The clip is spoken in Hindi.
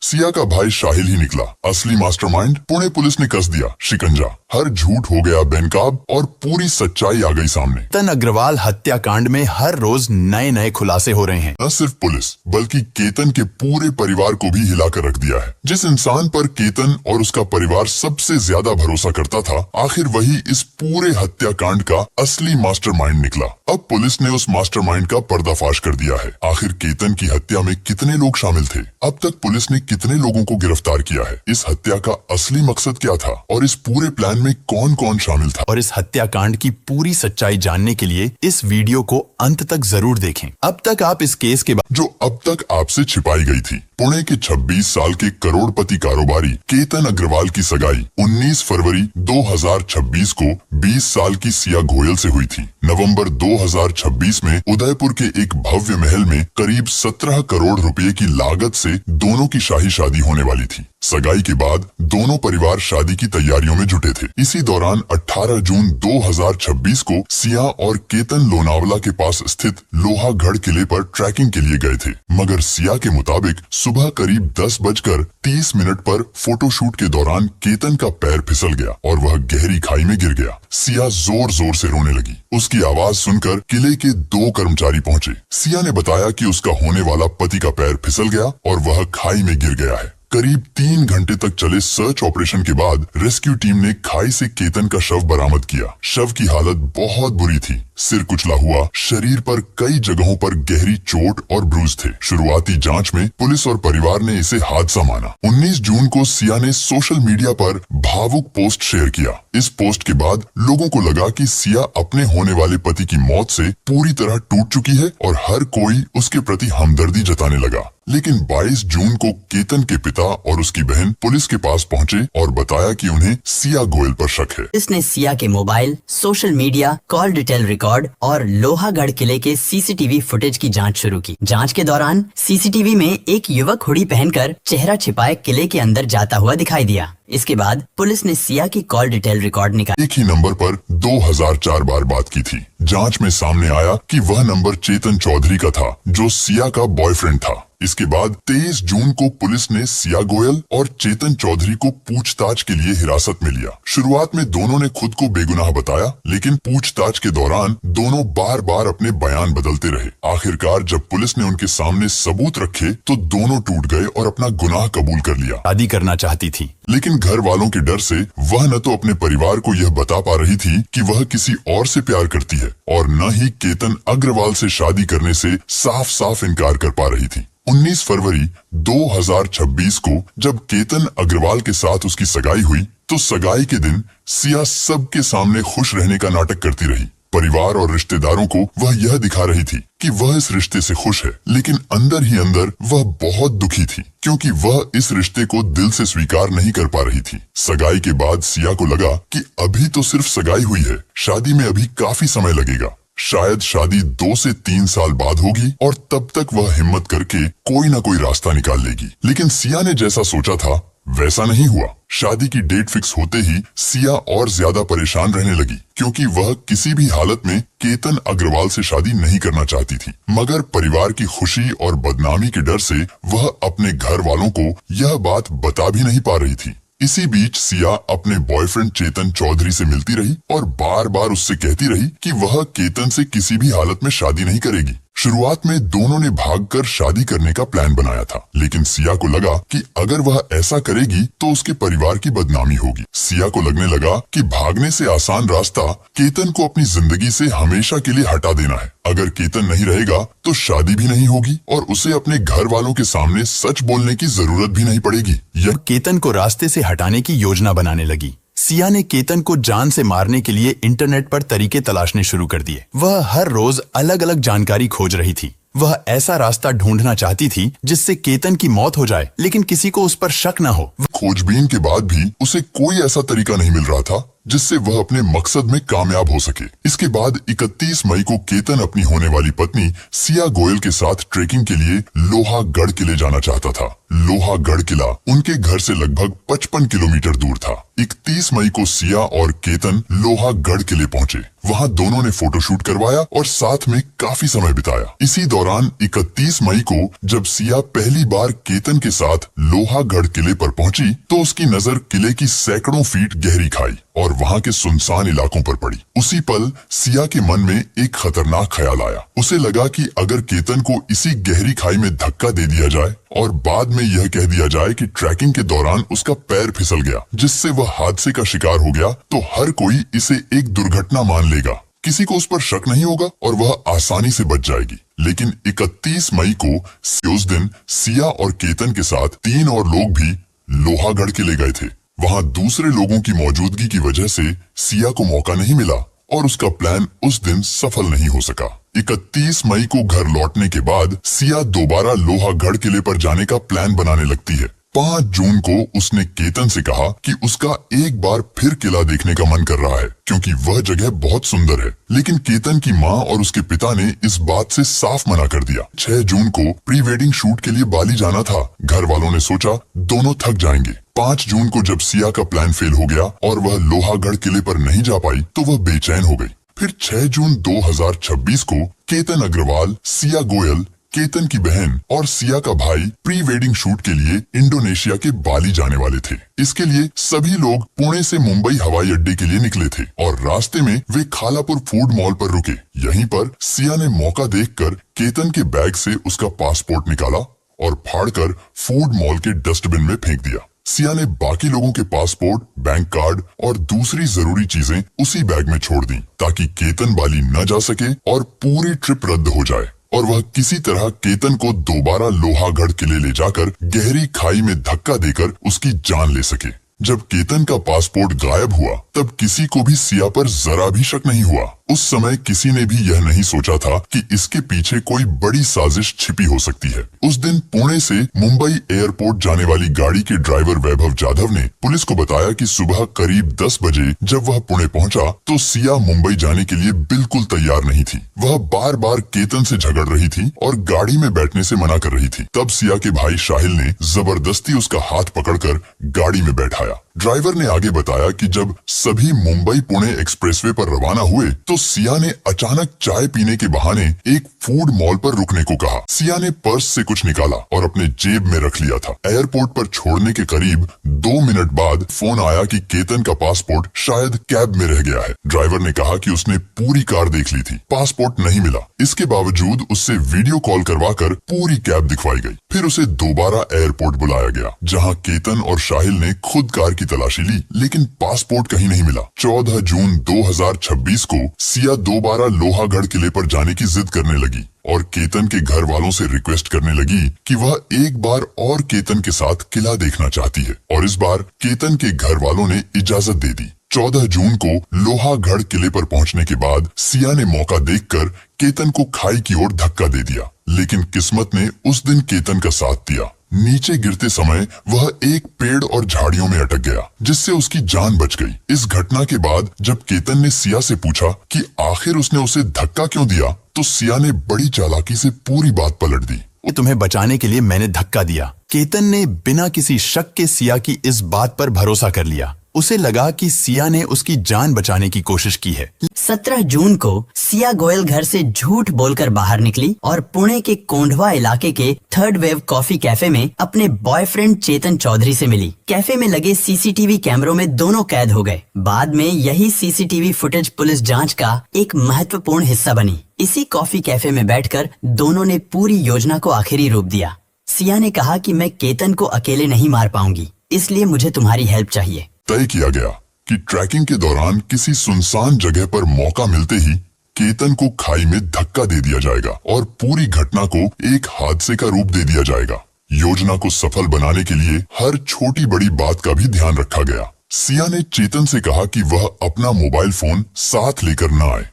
सिया का भाई शाहिल ही निकला असली मास्टरमाइंड। पुणे पुलिस ने कस दिया शिकंजा, हर झूठ हो गया बेनकाब और पूरी सच्चाई आ गई सामने। केतन अग्रवाल हत्याकांड में हर रोज नए नए खुलासे हो रहे हैं। न सिर्फ पुलिस बल्कि केतन के पूरे परिवार को भी हिलाकर रख दिया है। जिस इंसान पर केतन और उसका परिवार सबसे ज्यादा भरोसा करता था, आखिर वही इस पूरे हत्याकांड का असली मास्टरमाइंड निकला। अब पुलिस ने उस मास्टरमाइंड का पर्दाफाश कर दिया है। आखिर केतन की हत्या में कितने लोग शामिल थे? अब तक पुलिस ने कितने लोगों को गिरफ्तार किया है? इस हत्या का असली मकसद क्या था और इस पूरे प्लान में कौन कौन शामिल था? और इस हत्याकांड की पूरी सच्चाई जानने के लिए इस वीडियो को अंत तक जरूर देखें। अब तक आप इस केस के जो अब तक आपसे छिपाई गई थी। पुणे के 26 साल के करोड़पति कारोबारी केतन अग्रवाल की सगाई 19 फरवरी 2026 को 20 साल की सिया गोयल से हुई थी। नवंबर 2026 में उदयपुर के एक भव्य महल में करीब 17 करोड़ रुपए की लागत से दोनों की शाही शादी होने वाली थी। सगाई के बाद दोनों परिवार शादी की तैयारियों में जुटे थे। इसी दौरान 18 जून 2026 को सिया और केतन लोनावला के पास स्थित लोहागढ़ किले पर ट्रैकिंग के लिए गए थे, मगर सिया के मुताबिक सुबह करीब 10:30 पर फोटोशूट के दौरान केतन का पैर फिसल गया और वह गहरी खाई में गिर गया। सिया जोर जोर से रोने लगी। उसकी आवाज सुनकर किले के 2 कर्मचारी पहुंचे। सिया ने बताया कि उसका होने वाला पति का पैर फिसल गया और वह खाई में गिर गया है। करीब 3 घंटे तक चले सर्च ऑपरेशन के बाद रेस्क्यू टीम ने खाई से केतन का शव बरामद किया। शव की हालत बहुत बुरी थी। सिर कुचला हुआ, शरीर पर कई जगहों पर गहरी चोट और ब्रूज थे। शुरुआती जांच में पुलिस और परिवार ने इसे हादसा माना। 19 जून को सिया ने सोशल मीडिया पर भावुक पोस्ट शेयर किया। इस पोस्ट के बाद लोगों को लगा कि सिया अपने होने वाले पति की मौत से पूरी तरह टूट चुकी है और हर कोई उसके प्रति हमदर्दी जताने लगा। लेकिन 22 जून को केतन के पिता और उसकी बहन पुलिस के पास पहुंचे और बताया कि उन्हें सिया गोयल पर शक है। इसने सिया के mobile, social media, call detail record और लोहागढ़ किले के सीसीटीवी फुटेज की जांच शुरू की। जांच के दौरान सीसीटीवी में एक युवक हुडी पहनकर चेहरा छिपाए किले के अंदर जाता हुआ दिखाई दिया। इसके बाद पुलिस ने सिया की कॉल डिटेल रिकॉर्ड निकाला। एक ही नंबर पर 2004 बार बात की थी। जांच में सामने आया कि वह नंबर चेतन चौधरी का था, जो सिया का बॉयफ्रेंड था। इसके बाद 23 जून को पुलिस ने सिया गोयल और चेतन चौधरी को पूछताछ के लिए हिरासत में लिया। शुरुआत में दोनों ने खुद को बेगुनाह बताया, लेकिन पूछताछ के दौरान दोनों बार बार अपने बयान बदलते रहे। आखिरकार जब पुलिस ने उनके सामने सबूत रखे तो दोनों टूट गए और अपना गुनाह कबूल कर लिया। शादी करना चाहती थी, लेकिन घर वालों के डर से वह न तो अपने परिवार को यह बता पा रही थी कि वह किसी और से प्यार करती है और न ही केतन अग्रवाल से शादी करने से साफ साफ इनकार कर पा रही थी। 19 फरवरी 2026 को जब केतन अग्रवाल के साथ उसकी सगाई हुई तो सगाई के दिन सिया सबके सामने खुश रहने का नाटक करती रही। परिवार और रिश्तेदारों को वह यह दिखा रही थी कि वह इस रिश्ते से खुश है, लेकिन अंदर ही अंदर वह बहुत दुखी थी क्योंकि वह इस रिश्ते को दिल से स्वीकार नहीं कर पा रही थी। सगाई के बाद सिया को लगा कि अभी तो सिर्फ सगाई हुई है, शादी में अभी काफी समय लगेगा। शायद शादी 2 से 3 साल बाद होगी और तब तक वह हिम्मत करके कोई ना कोई रास्ता निकाल लेगी। लेकिन सिया ने जैसा सोचा था वैसा नहीं हुआ। शादी की डेट फिक्स होते ही सिया और ज्यादा परेशान रहने लगी क्योंकि वह किसी भी हालत में केतन अग्रवाल से शादी नहीं करना चाहती थी, मगर परिवार की खुशी और बदनामी के डर से वह अपने घर वालों को यह बात बता भी नहीं पा रही थी। इसी बीच सिया अपने बॉयफ्रेंड चेतन चौधरी से मिलती रही और बार बार उससे कहती रही कि वह केतन से किसी भी हालत में शादी नहीं करेगी। शुरुआत में दोनों ने भागकर शादी करने का प्लान बनाया था, लेकिन सिया को लगा कि अगर वह ऐसा करेगी तो उसके परिवार की बदनामी होगी। सिया को लगने लगा कि भागने से आसान रास्ता केतन को अपनी जिंदगी से हमेशा के लिए हटा देना है। अगर केतन नहीं रहेगा तो शादी भी नहीं होगी और उसे अपने घर वालों के सामने सच बोलने की जरूरत भी नहीं पड़ेगी। यह केतन को रास्ते से हटाने की योजना बनाने लगी। सिया ने केतन को जान से मारने के लिए इंटरनेट पर तरीके तलाशने शुरू कर दिए। वह हर रोज अलग अलग जानकारी खोज रही थी। वह ऐसा रास्ता ढूंढना चाहती थी जिससे केतन की मौत हो जाए, लेकिन किसी को उस पर शक न हो। खोजबीन के बाद भी उसे कोई ऐसा तरीका नहीं मिल रहा था जिससे वह अपने मकसद में कामयाब हो सके। इसके बाद 31 मई को केतन अपनी होने वाली पत्नी सिया गोयल के साथ ट्रेकिंग के लिए लोहागढ़ किले जाना चाहता था। लोहागढ़ किला उनके घर से लगभग 55 किलोमीटर दूर था। 31 मई को सिया और केतन लोहागढ़ किले पहुंचे। वहां दोनों ने फोटोशूट करवाया और साथ में काफी समय बिताया। इसी दौरान 31 मई को जब सिया पहली बार केतन के साथ लोहागढ़ किले पर पहुंची तो उसकी नजर किले की सैकड़ों फीट गहरी खाई और वहां के सुनसान इलाकों पर पड़ी। उसी पल सिया के मन में एक खतरनाक ख्याल आया। उसे लगा कि अगर केतन को इसी गहरी खाई में धक्का दे दिया जाए और बाद में यह कह दिया जाए कि ट्रैकिंग के दौरान उसका पैर फिसल गया जिससे वह हादसे का शिकार हो गया, तो हर कोई इसे एक दुर्घटना मान लेगा। किसी को उस पर शक नहीं होगा और वह आसानी से बच जाएगी। लेकिन 31 मई को उस दिन सिया और केतन के साथ 3 और लोग भी लोहागढ़ किले गए थे। वहां दूसरे लोगों की मौजूदगी की वजह से सिया को मौका नहीं मिला और उसका प्लान उस दिन सफल नहीं हो सका। 31 मई को घर लौटने के बाद सिया दोबारा लोहागढ़ किले पर जाने का प्लान बनाने लगती है। 5 जून को उसने केतन से कहा कि उसका एक बार फिर किला देखने का मन कर रहा है क्योंकि वह जगह बहुत सुंदर है। लेकिन केतन की माँ और उसके पिता ने इस बात से साफ मना कर दिया। 6 जून को प्री वेडिंग शूट के लिए बाली जाना था। घर वालों ने सोचा दोनों थक जाएंगे। 5 जून को जब सिया का प्लान फेल हो गया और वह लोहागढ़ किले पर नहीं जा पाई तो वह बेचैन हो गई। फिर 6 जून 2026 को केतन अग्रवाल, सिया गोयल, केतन की बहन और सिया का भाई प्री वेडिंग शूट के लिए इंडोनेशिया के बाली जाने वाले थे। इसके लिए सभी लोग पुणे से मुंबई हवाई अड्डे के लिए निकले थे और रास्ते में वे खालापुर फूड मॉल पर रुके। यहीं पर सिया ने मौका देखकर केतन के बैग से उसका पासपोर्ट निकाला और फाड़कर फूड मॉल के डस्टबिन में फेंक दिया। सिया ने बाकी लोगों के पासपोर्ट, बैंक कार्ड और दूसरी जरूरी चीजें उसी बैग में छोड़ दी ताकि केतन बाली न जा सके और पूरी ट्रिप रद्द हो जाए और वह किसी तरह केतन को दोबारा लोहागढ़ किले ले जाकर गहरी खाई में धक्का देकर उसकी जान ले सके। जब केतन का पासपोर्ट गायब हुआ तब किसी को भी सिया पर जरा भी शक नहीं हुआ। उस समय किसी ने भी यह नहीं सोचा था कि इसके पीछे कोई बड़ी साजिश छिपी हो सकती है। उस दिन पुणे से मुंबई एयरपोर्ट जाने वाली गाड़ी के ड्राइवर वैभव जाधव ने पुलिस को बताया कि सुबह करीब 10 बजे जब वह पुणे पहुंचा तो सिया मुंबई जाने के लिए बिल्कुल तैयार नहीं थी। वह बार बार केतन से झगड़ रही थी और गाड़ी में बैठने से मना कर रही थी। तब सिया के भाई साहिल ने जबरदस्ती उसका हाथ पकड़कर गाड़ी में बैठाया। ड्राइवर ने आगे बताया कि जब सभी मुंबई पुणे एक्सप्रेसवे पर रवाना हुए तो सिया ने अचानक चाय पीने के बहाने एक फूड मॉल पर रुकने को कहा। सिया ने पर्स से कुछ निकाला और अपने जेब में रख लिया था। एयरपोर्ट पर छोड़ने के करीब 2 मिनट बाद फोन आया कि केतन का पासपोर्ट शायद कैब में रह गया है। ड्राइवर ने कहा कि उसने पूरी कार देख ली थी, पासपोर्ट नहीं मिला। इसके बावजूद उससे वीडियो कॉल करवाकर पूरी कैब दिखवाई गई। फिर उसे दोबारा एयरपोर्ट बुलाया गया जहाँ केतन और साहिल ने खुद कार की तलाशी ली लेकिन पासपोर्ट कहीं नहीं मिला। 14 जून 2026 को सिया दोबारा लोहागढ़ किले पर जाने की जिद करने लगी और केतन के घर वालों से रिक्वेस्ट करने लगी कि वह एक बार और केतन के साथ किला देखना चाहती है और इस बार केतन के घर वालों ने इजाजत दे दी। 14 जून को लोहागढ़ किले पर पहुंचने के बाद सिया ने मौका देखकर केतन को खाई की ओर धक्का दे दिया, लेकिन किस्मत ने उस दिन केतन का साथ दिया। नीचे गिरते समय वह एक पेड़ और झाड़ियों में अटक गया जिससे उसकी जान बच गई। इस घटना के बाद जब केतन ने सिया से पूछा कि आखिर उसने उसे धक्का क्यों दिया तो सिया ने बड़ी चालाकी से पूरी बात पलट दी। तुम्हें बचाने के लिए मैंने धक्का दिया। केतन ने बिना किसी शक के सिया की इस बात पर भरोसा कर लिया। उसे लगा कि सिया ने उसकी जान बचाने की कोशिश की है। 17 जून को सिया गोयल घर से झूठ बोलकर बाहर निकली और पुणे के कोंढवा इलाके के थर्ड वेव कॉफी कैफे में अपने बॉयफ्रेंड चेतन चौधरी से मिली। कैफे में लगे सीसीटीवी कैमरों में दोनों कैद हो गए। बाद में यही सीसीटीवी फुटेज पुलिस जांच का एक महत्वपूर्ण हिस्सा बनी। इसी कॉफी कैफे में बैठकर दोनों ने पूरी योजना को आखिरी रूप दिया। सिया ने कहा कि मैं केतन को अकेले नहीं मार पाऊंगी, इसलिए मुझे तुम्हारी हेल्प चाहिए। तय किया गया कि ट्रैकिंग के दौरान किसी सुनसान जगह पर मौका मिलते ही केतन को खाई में धक्का दे दिया जाएगा और पूरी घटना को एक हादसे का रूप दे दिया जाएगा। योजना को सफल बनाने के लिए हर छोटी बड़ी बात का भी ध्यान रखा गया। सिया ने चेतन से कहा कि वह अपना मोबाइल फोन साथ लेकर न आए।